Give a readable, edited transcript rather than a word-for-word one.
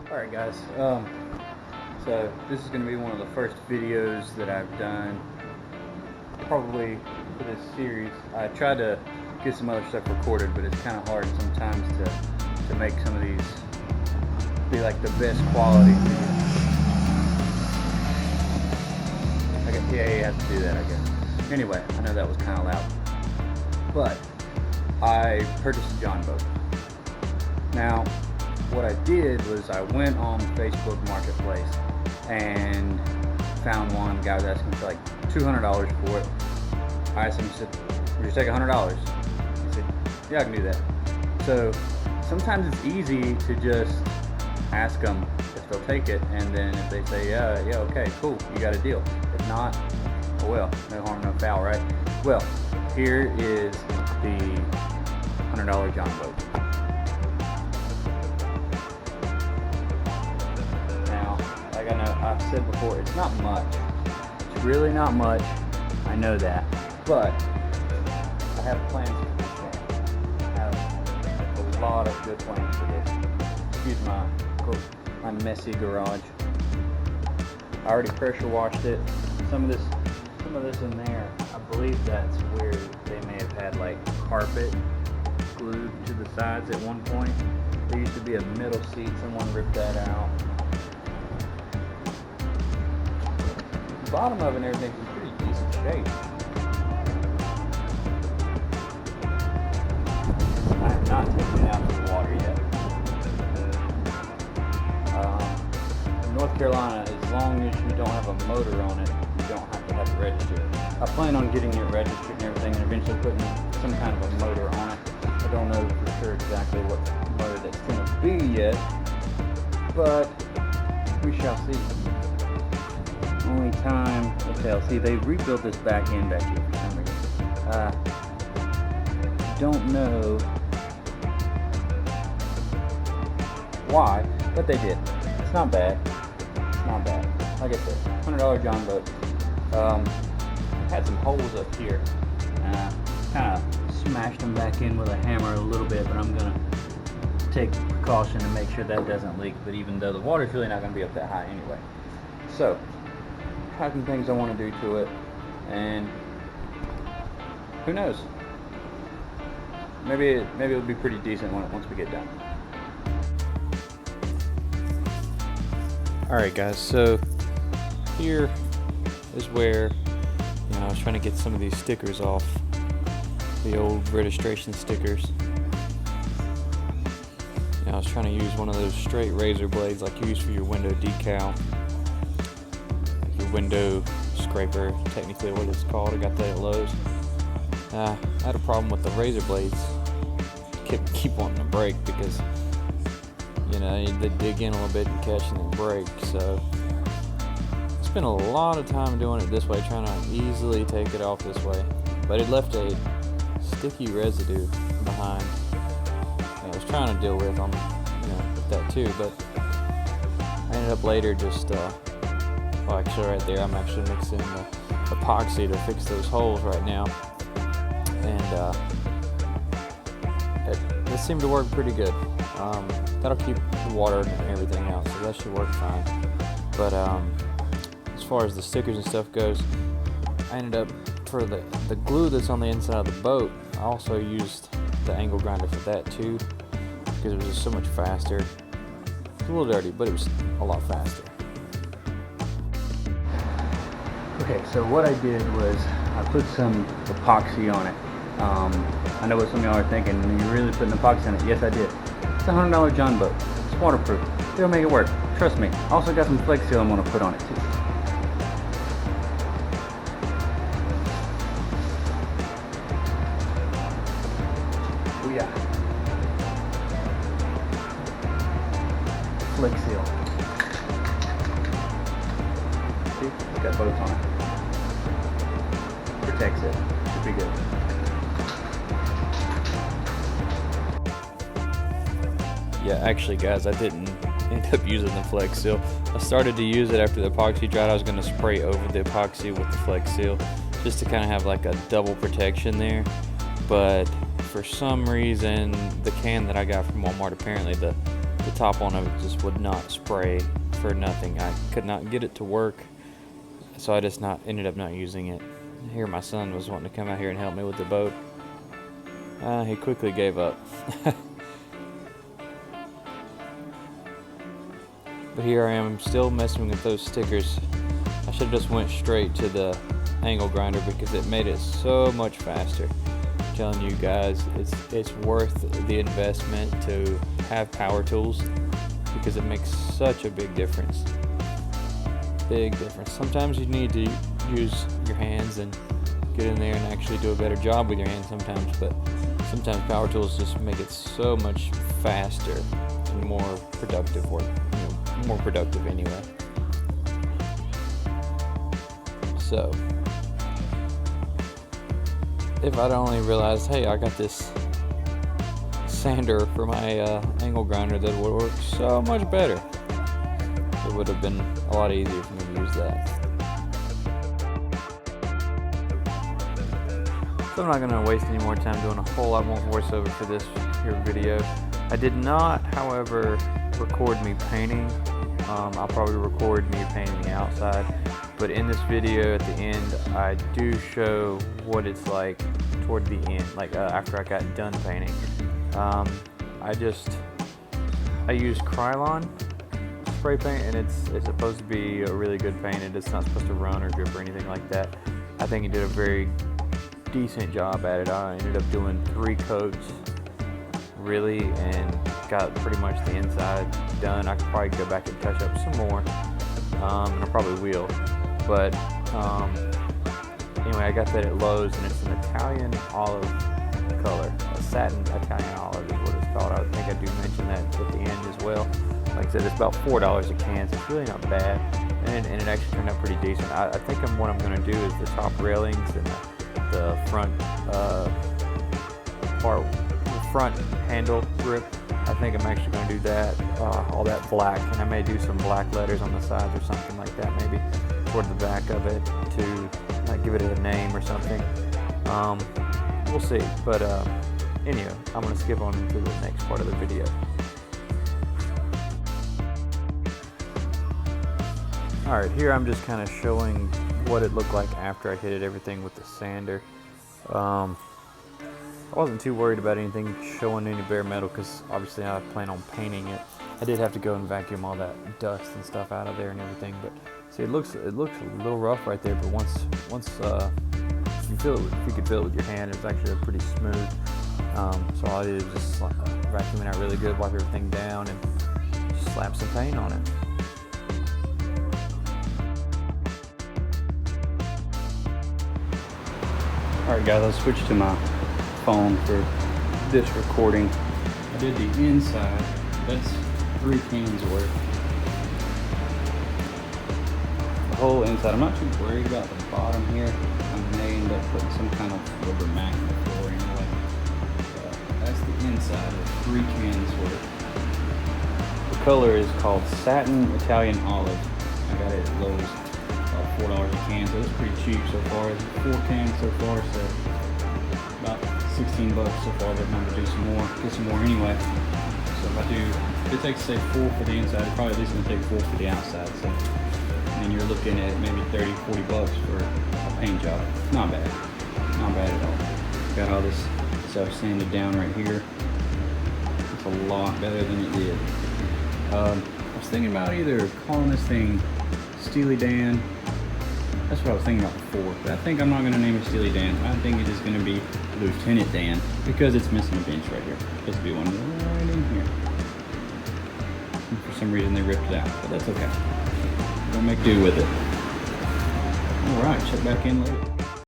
Alright guys, so this is going to be one of the first videos that I've done probably for this series. I tried to get some other stuff recorded, but it's kind of hard sometimes to make some of these be like the best quality. I guess, yeah, you have to do that, I guess. Anyway, I know that was kind of loud, but I purchased a Jon Boat. Now, what I did was I went on Facebook Marketplace and found one. Guy was asking for like $200 for it. I asked him, I said, would you take $100? He said, yeah, I can do that. So sometimes it's easy to just ask them if they'll take it, and then if they say, yeah, okay, cool, you got a deal. If not, oh well, no harm, no foul, right? Well, here is the $100 Jon Boat. I've said before, it's not much. It's really not much. I know that. But I have plans for this thing. I have a lot of good plans for this. Excuse my messy garage. I already pressure washed it. Some of this in there, I believe that's where they may have had like carpet glued to the sides at one point. There used to be a middle seat. Someone ripped that out. The bottom of it and everything's in pretty decent shape. I have not taken it out to the water yet. In North Carolina, as long as you don't have a motor on it, you don't have to have it registered. I plan on getting it registered and everything and eventually putting some kind of a motor on it. I don't know for sure exactly what motor that's going to be yet, but we shall see. Only time will tell. See, they rebuilt this back end back here for some reason. Don't know why, but they did. It's not bad. It's not bad. Like I said, $100 Jon Boat. Had some holes up here. Kind of smashed them back in with a hammer a little bit, but I'm gonna take precaution to make sure that doesn't leak. But even though the water's really not gonna be up that high anyway, so. Have some things I want to do to it, and who knows? Maybe it'll be pretty decent once we get done. Alright guys, so here is where I was trying to get some of these stickers off, the old registration stickers. I was trying to use one of those straight razor blades like you use for your window decal. Window scraper, technically what it's called. I got that at Lowe's. I had a problem with the razor blades. Keep wanting to break because they dig in a little bit and catch and then break. So I spent a lot of time doing it this way, trying to easily take it off this way, but it left a sticky residue behind. I was trying to deal with with that too, but I ended up later just well, actually right there, I'm actually mixing the epoxy to fix those holes right now, and it seemed to work pretty good. That'll keep the water and everything out, so that should work fine. But as far as the stickers and stuff goes, I ended up, for the glue that's on the inside of the boat, I also used the angle grinder for that too, because it was just so much faster. It's a little dirty, but it was a lot faster. Okay, so what I did was I put some epoxy on it. I know what some of y'all are thinking, you really putting epoxy on it? Yes, I did. It's a $100 Jon Boat. It's waterproof. It'll make it work. Trust me. Also got some Flex Seal I'm going to put on it too. Oh yeah. Flex Seal. See? It's got boats on it. Protects it. Should be good. Yeah, actually guys, I didn't end up using the Flex Seal. I started to use it after the epoxy dried. I was going to spray over the epoxy with the Flex Seal just to kind of have like a double protection there. But for some reason, the can that I got from Walmart, apparently the the top on it just would not spray for nothing. I could not get it to work, so I just ended up not using it. Here my son was wanting to come out here and help me with the boat. He quickly gave up. But here I am still messing with those stickers. I should have just went straight to the angle grinder because it made it so much faster. I'm telling you guys, it's worth the investment to have power tools because it makes such a big difference. Big difference. Sometimes you need to use your hands and get in there and actually do a better job with your hands sometimes, but sometimes power tools just make it so much faster and more productive work. More productive anyway. So if I'd only realized, hey, I got this sander for my angle grinder that would work so much better, it would have been a lot easier for me to use that. So I'm not going to waste any more time doing a whole lot more voiceover for this here video. I did not, however, record me painting. I'll probably record me painting the outside, but in this video at the end I do show what it's like toward the end, like after I got done painting. I use Krylon spray paint, and it's supposed to be a really good paint. It's not supposed to run or drip or anything like that. I think he did a very decent job at it. I ended up doing 3 coats really and got pretty much the inside done. I could probably go back and touch up some more, and I probably will, but anyway, I got that at Lowe's, and it's an Italian olive color, a satin Italian olive is what it's called. I think I do mention that at the end as well. Like I said, it's about $4 a can, so it's really not bad, and it actually turned out pretty decent. I think what I'm going to do is the top railings and the front part, the front handle grip. I think I'm actually going to do that, all that black, and I may do some black letters on the sides or something like that, maybe toward the back of it to give it a name or something. We'll see, but anyway, I'm going to skip on to the next part of the video. Alright, here I'm just kind of showing what it looked like after I hit everything with the sander. I wasn't too worried about anything showing any bare metal because obviously I plan on painting it. I did have to go and vacuum all that dust and stuff out of there and everything, but see, it looks a little rough right there, but once if you could feel it with your hand, it's actually pretty smooth. So all I did was just vacuum it out really good, wipe everything down, and just slap some paint on it. Alright guys, I'll switch to my phone for this recording. I did the inside, that's 3 cans worth. The whole inside, I'm not too worried about the bottom here. I may end up putting some kind of rubber mat in the floor anyway. That's the inside of 3 cans worth. The color is called Satin Italian Olive. I got it at Lowe's. $4 a can, so it's pretty cheap so far. It's 4 cans so far, so about $16 so far, but I'm going to do some more, get some more anyway. So if I do, it takes say 4 for the inside, it's probably at least going to take 4 for the outside. So, and then you're looking at maybe $30-40 for a paint job. Not bad, not bad at all. Got all this stuff sanded down right here. It's a lot better than it did. I was thinking about either calling this thing Steely Dan. That's what I was thinking about before, but I think I'm not going to name it Steely Dan. I think it is going to be Lieutenant Dan, because it's missing a bench right here. Supposed to be one right in here. And for some reason they ripped it out, but that's okay. We'll make do with it. Alright, check back in later.